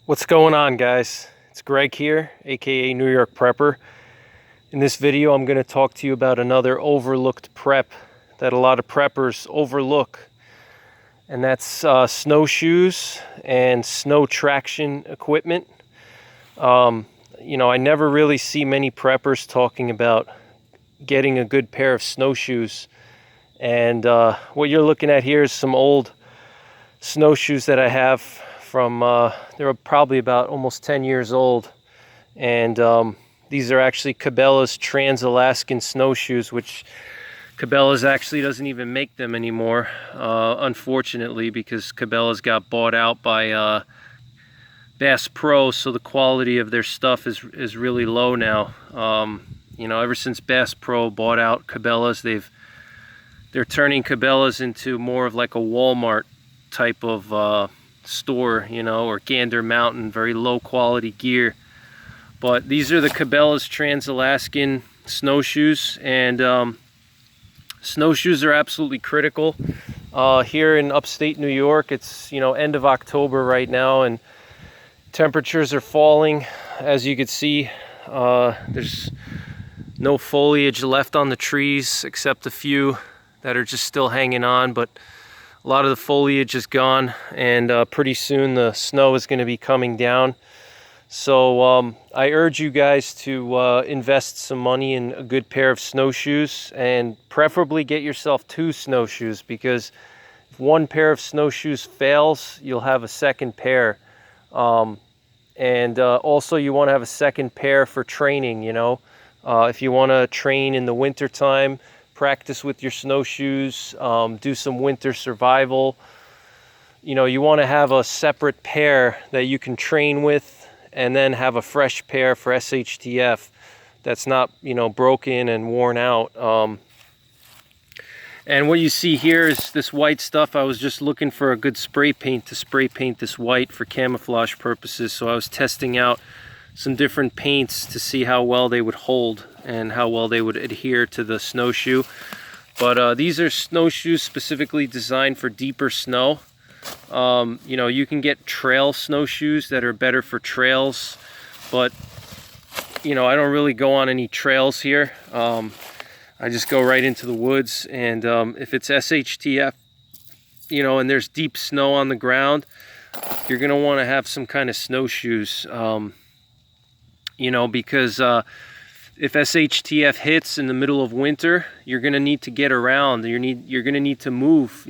What's going on, guys? It's Greg here, aka New York Prepper. In this video I'm going to talk to you about another overlooked prep that a lot of preppers overlook, and that's snowshoes and snow traction equipment. I never really see many preppers talking about getting a good pair of snowshoes, and what you're looking at here is some old snowshoes that I have from they're probably about almost 10 years old, and these are actually Cabela's Trans-Alaskan snowshoes, which Cabela's actually doesn't even make them anymore, unfortunately, because Cabela's got bought out by Bass Pro, so the quality of their stuff is really low now. Ever since Bass Pro bought out Cabela's, they're turning Cabela's into more of like a Walmart type of store, or Gander Mountain, very low quality gear. But these are the Cabela's Trans-Alaskan snowshoes, and snowshoes are absolutely critical. Here in upstate New York, it's end of October right now, and temperatures are falling. As you can see, there's no foliage left on the trees except a few that are just still hanging on, but a lot of the foliage is gone, and pretty soon the snow is going to be coming down. So I urge you guys to invest some money in a good pair of snowshoes, and preferably get yourself 2 snowshoes, because if one pair of snowshoes fails, you'll have a second pair. And also you want to have a second pair for training. If you want to train in the winter time, practice with your snowshoes, do some winter survival. You want to have a separate pair that you can train with, and then have a fresh pair for SHTF that's not broken and worn out. And what you see here is this white stuff. I was just looking for a good spray paint to spray paint this white for camouflage purposes, so I was testing out some different paints to see how well they would hold and how well they would adhere to the snowshoe. But these are snowshoes specifically designed for deeper snow. You can get trail snowshoes that are better for trails, but I don't really go on any trails here. I just go right into the woods, and if it's SHTF, and there's deep snow on the ground, you're gonna want to have some kind of snowshoes. Because if SHTF hits in the middle of winter, you're gonna need to get around. You're gonna need to move.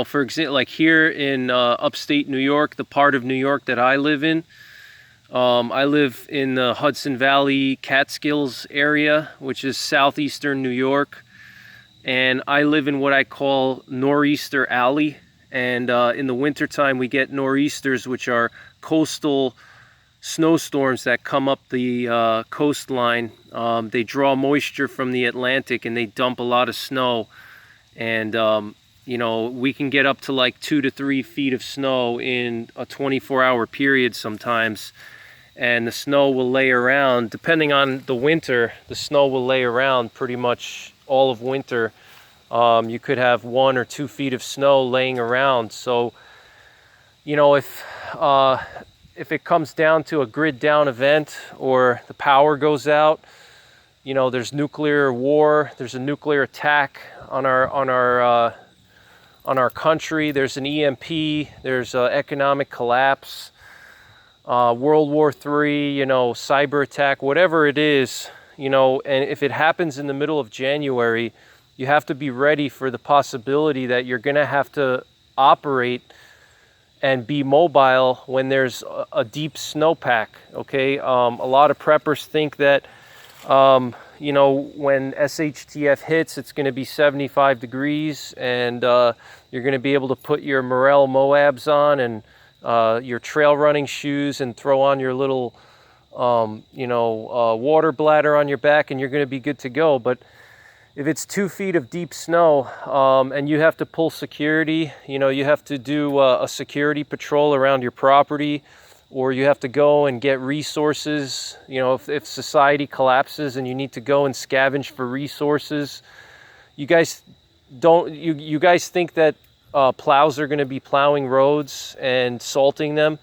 For example, like here in upstate New York, the part of New York that I live in, I live in the Hudson Valley Catskills area, which is southeastern New York, and I live in what I call Nor'easter Alley. And in the wintertime, we get nor'easters, which are coastal snowstorms that come up the coastline. They draw moisture from the Atlantic, and they dump a lot of snow, and we can get up to like 2 to 3 feet of snow in a 24-hour period sometimes. And the snow will lay around, depending on the winter, the snow will lay around pretty much all of winter. You could have 1 or 2 feet of snow laying around. So if it comes down to a grid down event, or the power goes out, there's nuclear war, there's a nuclear attack on our country, there's an EMP, there's economic collapse, World War III, cyber attack, whatever it is, and if it happens in the middle of January, you have to be ready for the possibility that you're going to have to operate and be mobile when there's a deep snowpack. Okay, a lot of preppers think that when SHTF hits, it's going to be 75 degrees, and you're going to be able to put your Morel Moabs on and your trail running shoes, and throw on your little water bladder on your back, and you're going to be good to go. But if it's 2 feet of deep snow, and you have to pull security, you have to do a security patrol around your property, or you have to go and get resources, if society collapses and you need to go and scavenge for resources. You guys think that plows are going to be plowing roads and salting them.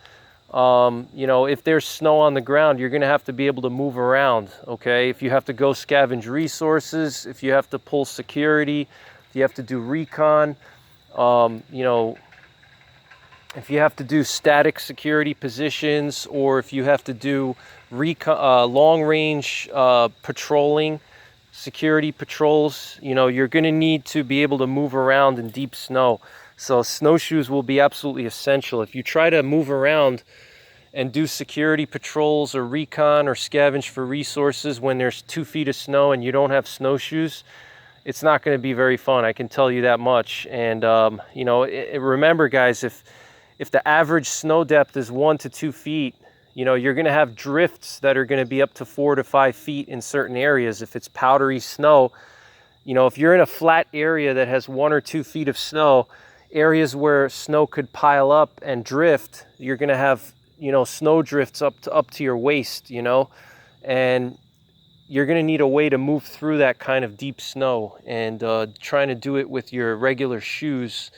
You know, if there's snow on the ground, you're going to have to be able to move around, okay? If you have to go scavenge resources, if you have to pull security, if you have to do recon, you know, if you have to do static security positions, or if you have to do long-range patrolling, security patrols, you know, you're going to need to be able to move around in deep snow. So snowshoes will be absolutely essential. If you try to move around and do security patrols or recon or scavenge for resources when there's 2 feet of snow and you don't have snowshoes, it's not going to be very fun. I can tell you that much. And you know, remember guys, if the average snow depth is 1 to 2 feet, you know, you're going to have drifts that are going to be up to 4 to 5 feet in certain areas. If it's powdery snow, you know, if you're in a flat area that has 1 or 2 feet of snow, areas where snow could pile up and drift, you're going to have, you know, snow drifts up to your waist, you know, and you're going to need a way to move through that kind of deep snow. And trying to do it with your regular shoes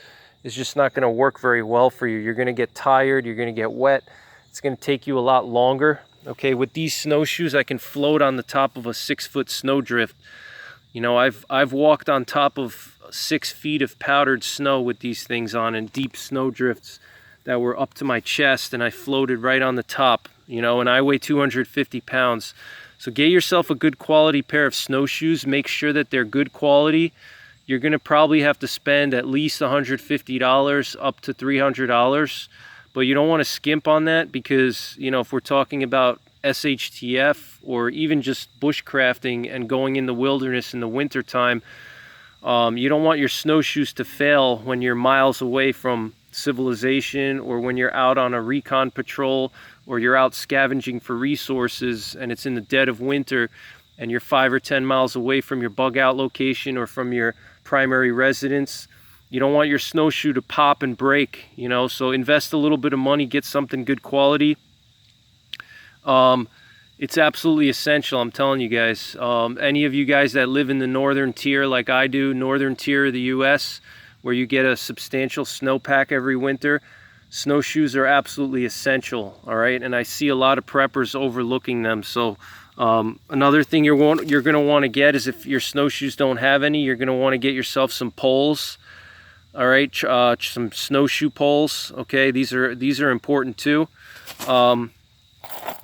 is just not going to work very well for you. You're going to get tired, you're going to get wet. It's going to take you a lot longer. Okay, with these snowshoes, I can float on the top of a 6-foot snowdrift. You know, I've walked on top of 6 feet of powdered snow with these things on, and deep snowdrifts that were up to my chest, and I floated right on the top, you know, and I weigh 250 pounds. So get yourself a good quality pair of snowshoes. Make sure that they're good quality. You're going to probably have to spend at least $150 up to $300. But you don't want to skimp on that, because, you know, if we're talking about SHTF or even just bushcrafting and going in the wilderness in the winter time, you don't want your snowshoes to fail when you're miles away from civilization, or when you're out on a recon patrol, or you're out scavenging for resources and it's in the dead of winter and you're 5 or 10 miles away from your bug out location or from your primary residence. You don't want your snowshoe to pop and break, you know, so invest a little bit of money, get something good quality. It's absolutely essential, I'm telling you guys. Any of you guys that live in the northern tier like I do, northern tier of the US, where you get a substantial snowpack every winter, snowshoes are absolutely essential, all right? And I see a lot of preppers overlooking them. So another thing you're going to want to get is, if your snowshoes don't have any, you're going to want to get yourself some poles. All right, some snowshoe poles. Okay, these are important too.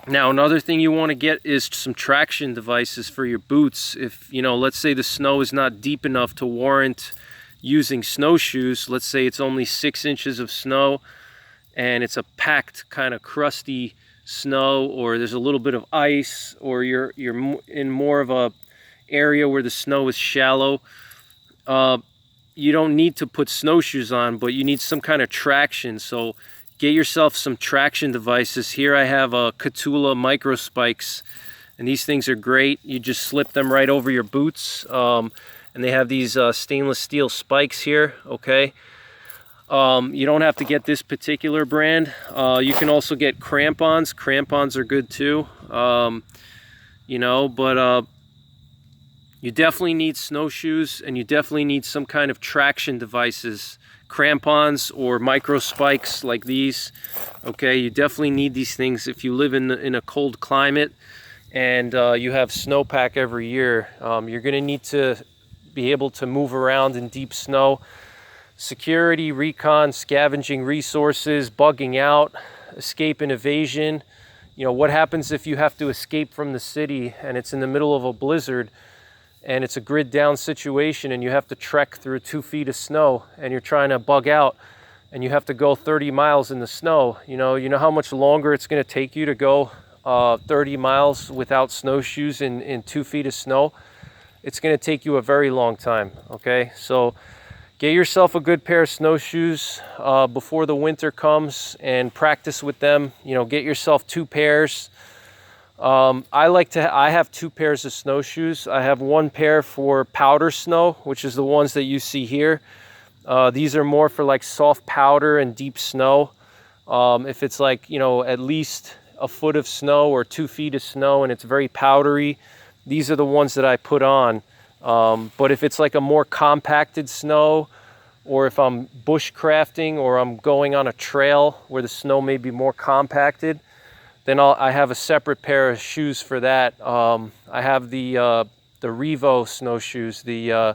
Now another thing you want to get is some traction devices for your boots. If, you know, let's say the snow is not deep enough to warrant using snowshoes. Let's say it's only 6 inches of snow and it's a packed kind of crusty snow, or there's a little bit of ice, or you're in more of a area where the snow is shallow. You don't need to put snowshoes on, but you need some kind of traction. So get yourself some traction devices. Here I have a Catula micro spikes, and these things are great. You just slip them right over your boots, and they have these stainless steel spikes here, okay? You don't have to get this particular brand. You can also get crampons. Crampons are good too, you know, but you definitely need snowshoes, and you definitely need some kind of traction devices, crampons or micro spikes like these. Okay, you definitely need these things if you live in a cold climate and you have snowpack every year. You're going to need to be able to move around in deep snow. Security, recon, scavenging resources, bugging out, escape and evasion. You know, what happens if you have to escape from the city and it's in the middle of a blizzard and it's a grid down situation and you have to trek through 2 feet of snow and you're trying to bug out and you have to go 30 miles in the snow. You know how much longer it's going to take you to go 30 miles without snowshoes in 2 feet of snow? It's going to take you a very long time, okay? So get yourself a good pair of snowshoes before the winter comes and practice with them. You know, get yourself 2 pairs. I have 2 pairs of snowshoes. I have 1 pair for powder snow, which is the ones that you see here. These are more for like soft powder and deep snow. If it's like, you know, at least a foot of snow or 2 feet of snow and it's very powdery, these are the ones that I put on. But if it's like a more compacted snow, or if I'm bushcrafting or I'm going on a trail where the snow may be more compacted, then I have a separate pair of shoes for that. I have the Revo snowshoes, the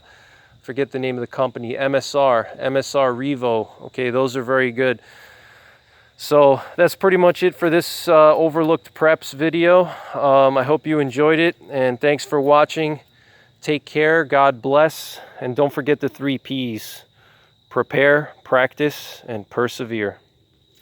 forget the name of the company, MSR Revo. Okay, those are very good. So that's pretty much it for this overlooked preps video. I hope you enjoyed it, and thanks for watching. Take care, God bless, and don't forget the 3 P's: prepare, practice, and persevere.